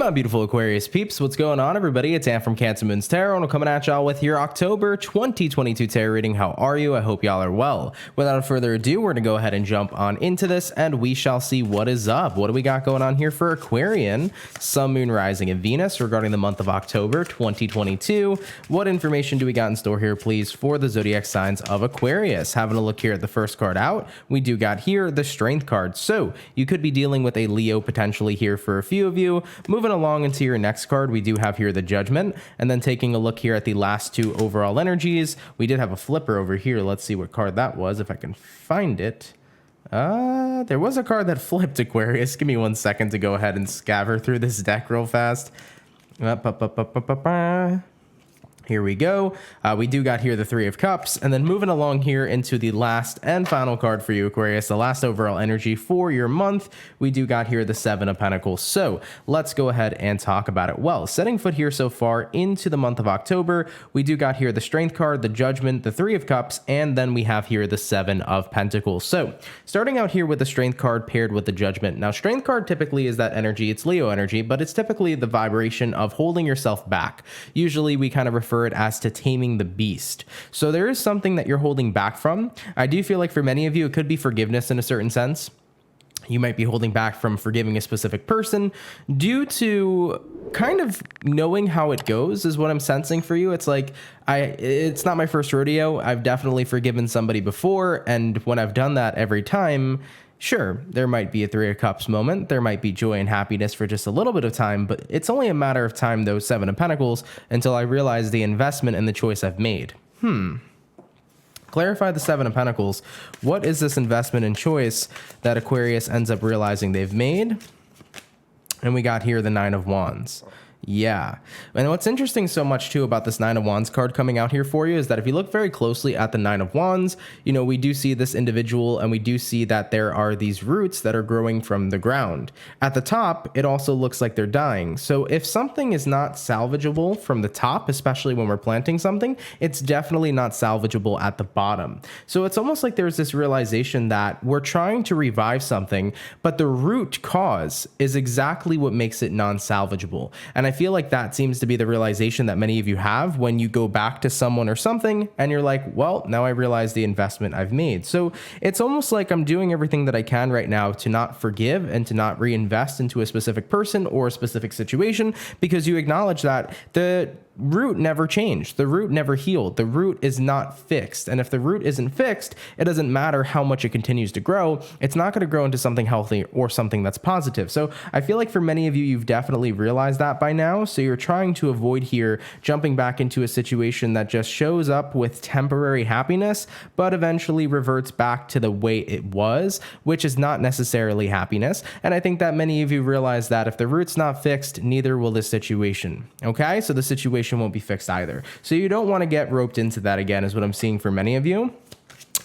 my beautiful Aquarius peeps, what's going on everybody? It's Ann from CancerMoonsTarot and I'm coming at y'all with your October 2022 tarot reading. How are you? I hope y'all are well. Without further ado, we're going to go ahead and jump on into this and we shall see what is up. What do we got going on here for Aquarian, Sun, Moon, Rising, and Venus regarding the month of October 2022? What information do we got in store here, please, for the zodiac signs of Aquarius? Having a look here at the first card out, we do got here the Strength card. So you could be dealing with a Leo potentially here for a few of you. Moving along into your next card, we do have here the Judgment, and then taking a look here at the last two overall energies, we did have a flipper over here. Let's see what card that was, if I can find it. There was a card that flipped, Aquarius. Give me 1 second to go ahead and scatter through this deck real fast. Here we go. We do got here the Three of Cups, and then moving along here into the last and final card for you, Aquarius, the last overall energy for your month, we do got here the Seven of Pentacles. So let's go ahead and talk about it. Well, setting foot here so far into the month of October, we do got here the Strength card, the Judgment, the Three of Cups, and then we have here the Seven of Pentacles. So starting out here with the Strength card paired with the Judgment. Now, Strength card typically is that energy, it's Leo energy, but it's typically the vibration of holding yourself back. Usually we kind of refer it as to taming the beast. So there is something that you're holding back from. I do feel like for many of you, it could be forgiveness in a certain sense. You might be holding back from forgiving a specific person due to kind of knowing how it goes is what I'm sensing for you. It's like, it's not my first rodeo. I've definitely forgiven somebody before. And when I've done that every time, sure, there might be a Three of Cups moment. There might be joy and happiness for just a little bit of time, but it's only a matter of time, those Seven of Pentacles, until I realize the investment and the choice I've made. Clarify the Seven of Pentacles. What is this investment and choice that Aquarius ends up realizing they've made? And we got here the Nine of Wands. Yeah. And what's interesting so much too about this Nine of Wands card coming out here for you is that if you look very closely at the Nine of Wands, you know, we do see this individual and we do see that there are these roots that are growing from the ground. At the top, it also looks like they're dying. So if something is not salvageable from the top, especially when we're planting something, it's definitely not salvageable at the bottom. So it's almost like there's this realization that we're trying to revive something, but the root cause is exactly what makes it non-salvageable. And I feel like that seems to be the realization that many of you have when you go back to someone or something and you're like, well, now I realize the investment I've made. So it's almost like I'm doing everything that I can right now to not forgive and to not reinvest into a specific person or a specific situation, because you acknowledge that the root never changed. The root never healed. The root is not fixed. And if the root isn't fixed, it doesn't matter how much it continues to grow. It's not going to grow into something healthy or something that's positive. So I feel like for many of you, you've definitely realized that by now. So you're trying to avoid here jumping back into a situation that just shows up with temporary happiness, but eventually reverts back to the way it was, which is not necessarily happiness. And I think that many of you realize that if the root's not fixed, neither will the situation. Okay, so the situation won't be fixed either. So you don't want to get roped into that again, is what I'm seeing for many of you.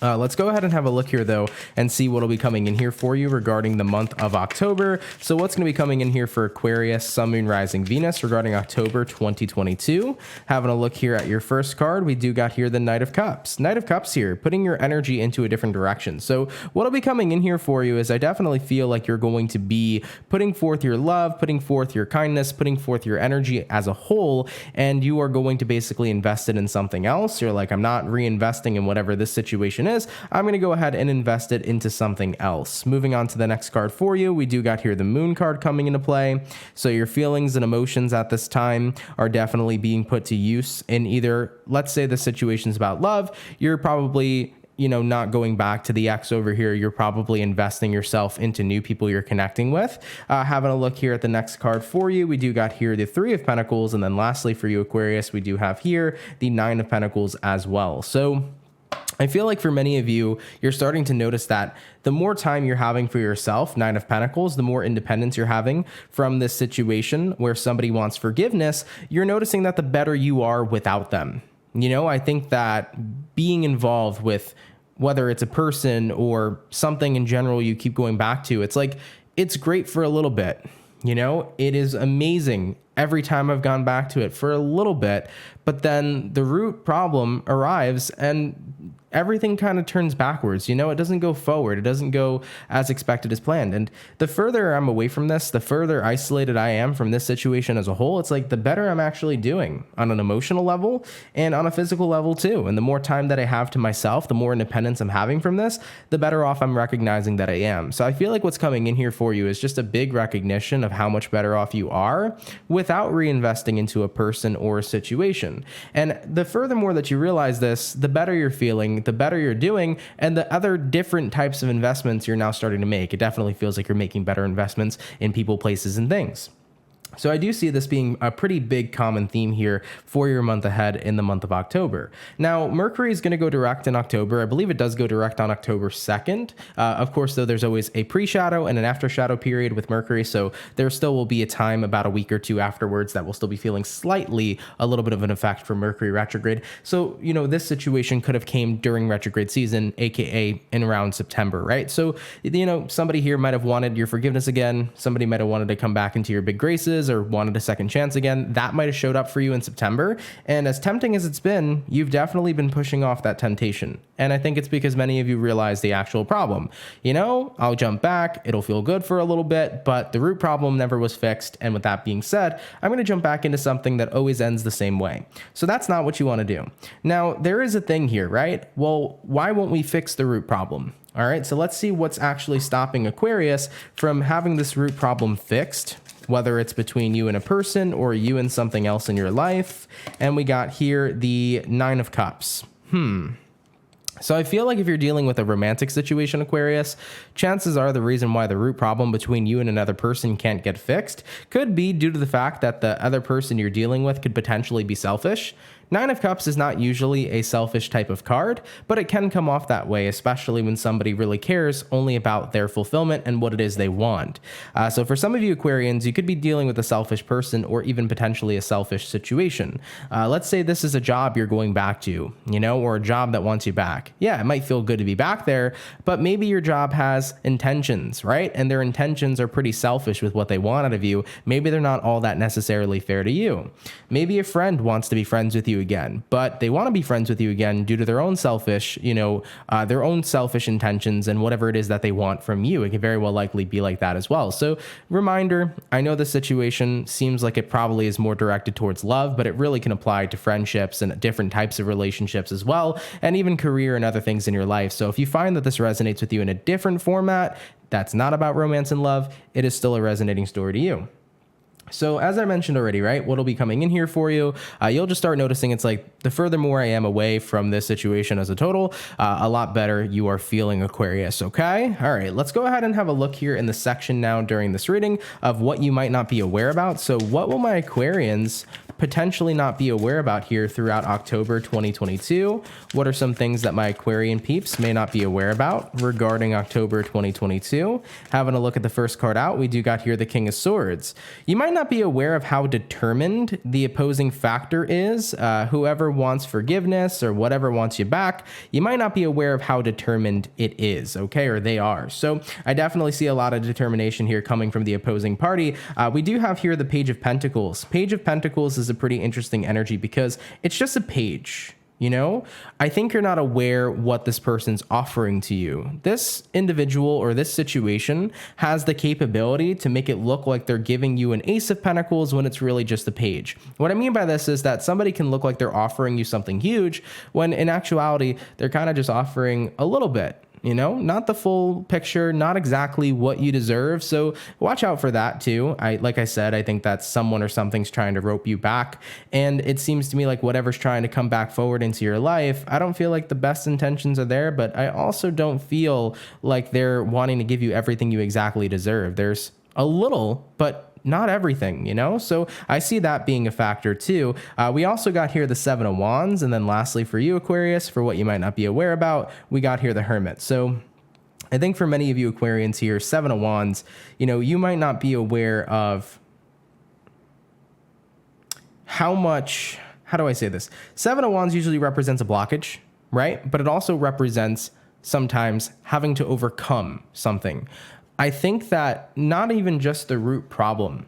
Let's go ahead and have a look here though and see what will be coming in here for you regarding the month of October. So what's going to be coming in here for Aquarius, Sun, Moon, Rising, Venus regarding October 2022. Having a look here at your first card, we do got here the Knight of Cups. Knight of Cups here, putting your energy into a different direction. So what will be coming in here for you is I definitely feel like you're going to be putting forth your love, putting forth your kindness, putting forth your energy as a whole, and you are going to basically invest it in something else. You're like, I'm not reinvesting in whatever this situation is. I'm going to go ahead and invest it into something else. Moving on to the next card for you, we do got here the Moon card coming into play. So your feelings and emotions at this time are definitely being put to use in either, let's say the situation's about love, you're probably, you know, not going back to the ex over here. You're probably investing yourself into new people you're connecting with. Having a look here at the next card for you, we do got here the Three of Pentacles. And then lastly for you, Aquarius, we do have here the Nine of Pentacles as well. So I feel like for many of you, you're starting to notice that the more time you're having for yourself, Nine of Pentacles, the more independence you're having from this situation where somebody wants forgiveness, you're noticing that the better you are without them. You know, I think that being involved with whether it's a person or something in general you keep going back to, it's like, it's great for a little bit. You know, it is amazing every time I've gone back to it for a little bit, but then the root problem arrives and everything kind of turns backwards. You know, it doesn't go forward. It doesn't go as expected as planned. And the further I'm away from this, the further isolated I am from this situation as a whole, it's like the better I'm actually doing on an emotional level and on a physical level too. And the more time that I have to myself, the more independence I'm having from this, the better off I'm recognizing that I am. So I feel like what's coming in here for you is just a big recognition of how much better off you are without reinvesting into a person or a situation. And the furthermore that you realize this, the better you're feeling, the better you're doing, and the other different types of investments you're now starting to make. It definitely feels like you're making better investments in people, places, and things. So I do see this being a pretty big common theme here for your month ahead in the month of October. Now, Mercury is going to go direct in October. I believe it does go direct on October 2nd. Of course, though, there's always a pre-shadow and an after-shadow period with Mercury. So there still will be a time about a week or two afterwards that will still be feeling slightly a little bit of an effect from Mercury retrograde. So, you know, this situation could have came during retrograde season, aka in around September, right? So, you know, somebody here might have wanted your forgiveness again. Somebody might have wanted to come back into your big graces or wanted a second chance again. That might have showed up for you in September. And as tempting as it's been, you've definitely been pushing off that temptation. And I think it's because many of you realize the actual problem. You know, I'll jump back. It'll feel good for a little bit, but the root problem never was fixed. And with that being said, I'm going to jump back into something that always ends the same way. So that's not what you want to do. Now, there is a thing here, right? Well, why won't we fix the root problem? All right, so let's see what's actually stopping Aquarius from having this root problem fixed, whether it's between you and a person or you and something else in your life. And we got here the 9 of Cups. So I feel like if you're dealing with a romantic situation, Aquarius, chances are the reason why the root problem between you and another person can't get fixed could be due to the fact that the other person you're dealing with could potentially be selfish. 9 of Cups is not usually a selfish type of card, but it can come off that way, especially when somebody really cares only about their fulfillment and what it is they want. So for some of you Aquarians, you could be dealing with a selfish person or even potentially a selfish situation. Let's say this is a job you're going back to, you know, or a job that wants you back. Yeah, it might feel good to be back there, but maybe your job has intentions, right? And their intentions are pretty selfish with what they want out of you. Maybe they're not all that necessarily fair to you. Maybe a friend wants to be friends with you again, but they want to be friends with you again due to their own selfish, their own selfish intentions and whatever it is that they want from you. It can very well likely be like that as well. So reminder, I know the situation seems like it probably is more directed towards love, but it really can apply to friendships and different types of relationships as well, and even career and other things in your life. So if you find that this resonates with you in a different format, that's not about romance and love, it is still a resonating story to you. So as I mentioned already, right, what'll be coming in here for you, you'll just start noticing it's like the furthermore I am away from this situation as a total, a lot better you are feeling, Aquarius, okay? All right, let's go ahead and have a look here in the section now during this reading of what you might not be aware about. So what will my Aquarians potentially not be aware about here throughout October 2022? What are some things that my Aquarian peeps may not be aware about regarding October 2022? Having a look at the first card out, we do got here the King of Swords. You might not be aware of how determined the opposing factor is. Whoever wants forgiveness or whatever wants you back, you might not be aware of how determined it is, okay, or they are. So I definitely see a lot of determination here coming from the opposing party. We do have here the Page of Pentacles. Page of Pentacles is a pretty interesting energy because it's just a page. You know, I think you're not aware what this person's offering to you. This individual or this situation has the capability to make it look like they're giving you an Ace of Pentacles when it's really just a page. What I mean by this is that somebody can look like they're offering you something huge when in actuality, they're kind of just offering a little bit. You know, not the full picture, not exactly what you deserve. So watch out for that too. Like I said, I think that someone or something's trying to rope you back. And it seems to me like whatever's trying to come back forward into your life, I don't feel like the best intentions are there, but I also don't feel like they're wanting to give you everything you exactly deserve. There's a little, but not everything, you know? So I see that being a factor too. We also got here the 7 of Wands. And then lastly for you, Aquarius, for what you might not be aware about, we got here the Hermit. So I think for many of you Aquarians here, 7 of Wands, you know, you might not be aware of how much, how do I say this? 7 of Wands usually represents a blockage, right? But it also represents sometimes having to overcome something. I think that not even just the root problem.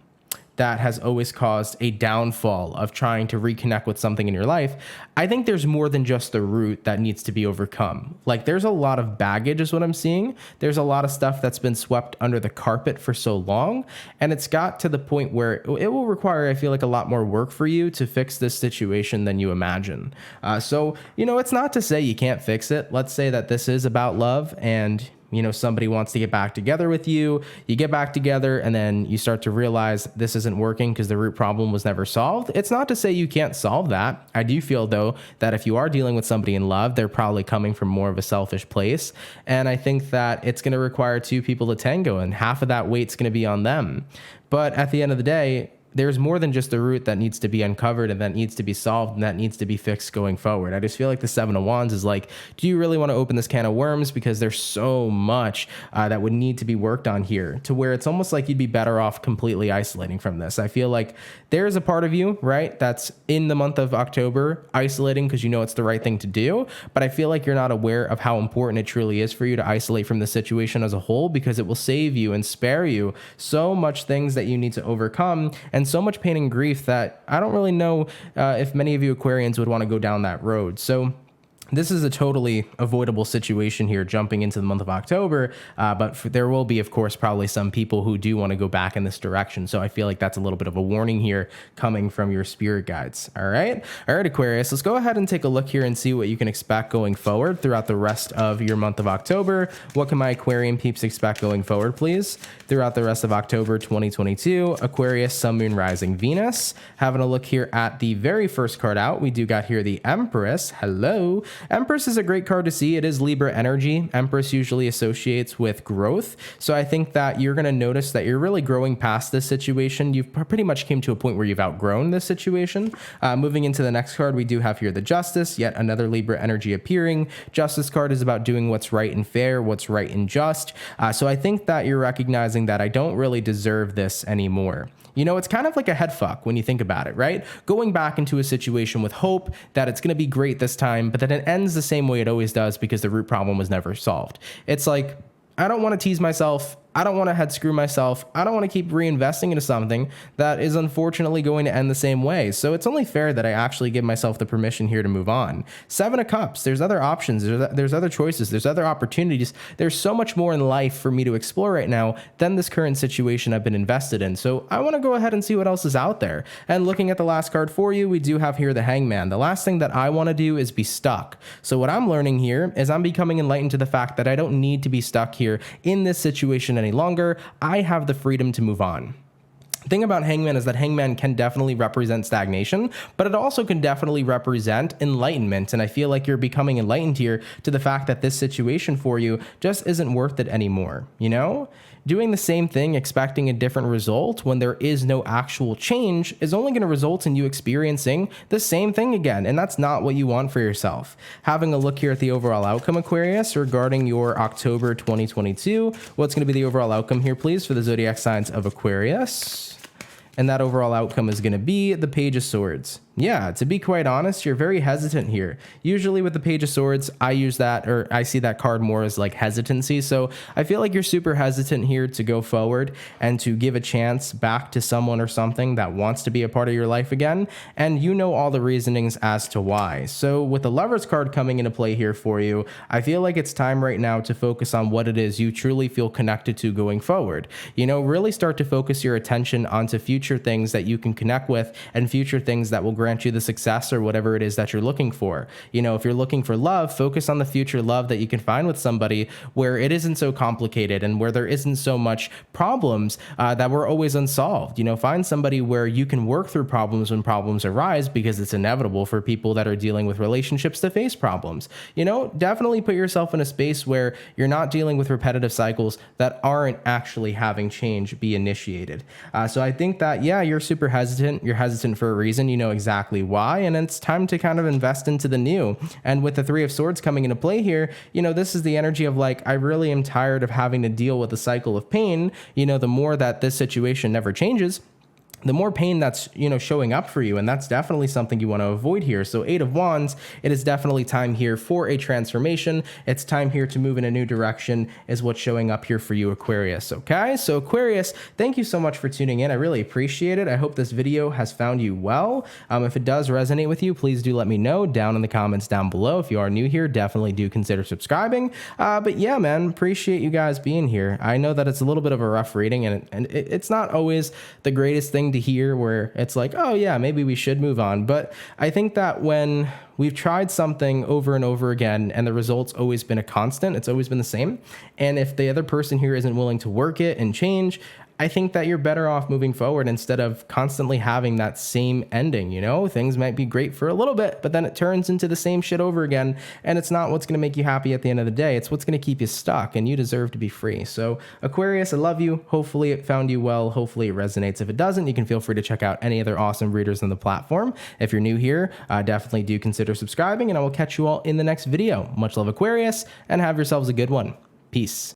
that has always caused a downfall of trying to reconnect with something in your life, I think there's more than just the root that needs to be overcome. Like, there's a lot of baggage is what I'm seeing. There's a lot of stuff that's been swept under the carpet for so long, and it's got to the point where it will require, I feel like, a lot more work for you to fix this situation than you imagine. So, it's not to say you can't fix it. Let's say that this is about love and somebody wants to get back together with you, you get back together, and then you start to realize this isn't working because the root problem was never solved. It's not to say you can't solve that. I do feel, though, that if you are dealing with somebody in love, they're probably coming from more of a selfish place. And I think that it's going to require two people to tango, and half of that weight's going to be on them. But at the end of the day, there's more than just the root that needs to be uncovered and that needs to be solved and that needs to be fixed going forward. I just feel like the Seven of Wands is like, do you really want to open this can of worms? Because there's so much that would need to be worked on here, to where it's almost like you'd be better off completely isolating from this. I feel like there's a part of you, right, that's in the month of October isolating because it's the right thing to do. But I feel like you're not aware of how important it truly is for you to isolate from the situation as a whole, because it will save you and spare you so much things that you need to overcome, and so much pain and grief that I don't really know if many of you Aquarians would want to go down that road. So this is a totally avoidable situation here, jumping into the month of October, but there will be, of course, probably some people who do want to go back in this direction. So I feel like that's a little bit of a warning here coming from your spirit guides. All right, Aquarius, let's go ahead and take a look here and see what you can expect going forward throughout the rest of your month of October. What can my Aquarian peeps expect going forward, please? Throughout the rest of October 2022, Aquarius, Sun, Moon, Rising, Venus. Having a look here at the very first card out, we do got here the Empress. Hello. Empress is a great card to see. It is Libra energy. Empress usually associates with growth. So I think that you're going to notice that you're really growing past this situation. You've pretty much came to a point where you've outgrown this situation. Moving into the next card, we do have here the Justice, yet another Libra energy appearing. Justice card is about doing what's right and fair, what's right and just. So I think that you're recognizing that I don't really deserve this anymore. It's kind of like a head fuck when you think about it, right? Going back into a situation with hope that it's going to be great this time, but then it ends the same way it always does because the root problem was never solved. It's like, I don't want to tease myself. I don't want to head screw myself. I don't want to keep reinvesting into something that is unfortunately going to end the same way. So it's only fair that I actually give myself the permission here to move on. Seven of Cups, there's other options. There's other choices. There's other opportunities. There's so much more in life for me to explore right now than this current situation I've been invested in. So I want to go ahead and see what else is out there. And looking at the last card for you, we do have here the Hangman. The last thing that I want to do is be stuck. So what I'm learning here is I'm becoming enlightened to the fact that I don't need to be stuck here in this situation any longer. I have the freedom to move on. The thing about Hangman is that Hangman can definitely represent stagnation, but it also can definitely represent enlightenment. And I feel like you're becoming enlightened here to the fact that this situation for you just isn't worth it anymore. Doing the same thing, expecting a different result when there is no actual change is only going to result in you experiencing the same thing again. And that's not what you want for yourself. Having a look here at the overall outcome, Aquarius, regarding your October 2022, what's going to be the overall outcome here, please, for the zodiac signs of Aquarius? And that overall outcome is going to be the Page of Swords. Yeah, to be quite honest, you're very hesitant here. Usually with the Page of Swords, I see that card more as like hesitancy. So I feel like you're super hesitant here to go forward and to give a chance back to someone or something that wants to be a part of your life again. And you know all the reasonings as to why. So with the Lovers card coming into play here for you, I feel like it's time right now to focus on what it is you truly feel connected to going forward. Really start to focus your attention onto future things that you can connect with and future things that will grant you the success or whatever it is that you're looking for. If you're looking for love, focus on the future love that you can find with somebody where it isn't so complicated and where there isn't so much problems that were always unsolved. Find somebody where you can work through problems when problems arise, because it's inevitable for people that are dealing with relationships to face problems. Definitely put yourself in a space where you're not dealing with repetitive cycles that aren't actually having change be initiated. So I think that, yeah, you're super hesitant. You're hesitant for a reason. You know exactly why, and it's time to kind of invest into the new. And with the Three of Swords coming into play here, this is the energy of like, I really am tired of having to deal with the cycle of pain. The more that this situation never changes, the more pain that's, showing up for you. And that's definitely something you want to avoid here. So 8 of Wands, it is definitely time here for a transformation. It's time here to move in a new direction is what's showing up here for you, Aquarius. Okay. So Aquarius, thank you so much for tuning in. I really appreciate it. I hope this video has found you well. If it does resonate with you, please do let me know down in the comments down below. If you are new here, definitely do consider subscribing. But yeah, man, appreciate you guys being here. I know that it's a little bit of a rough reading, and it's not always the greatest thing to hear where it's like, oh yeah, maybe we should move on. But I think that when we've tried something over and over again and the result's always been a constant, it's always been the same. And if the other person here isn't willing to work it and change, I think that you're better off moving forward instead of constantly having that same ending. Things might be great for a little bit, but then it turns into the same shit over again. And it's not what's going to make you happy at the end of the day. It's what's going to keep you stuck, and you deserve to be free. So Aquarius, I love you. Hopefully it found you well. Hopefully it resonates. If it doesn't, you can feel free to check out any other awesome readers on the platform. If you're new here, definitely do consider subscribing, and I will catch you all in the next video. Much love, Aquarius, and have yourselves a good one. Peace.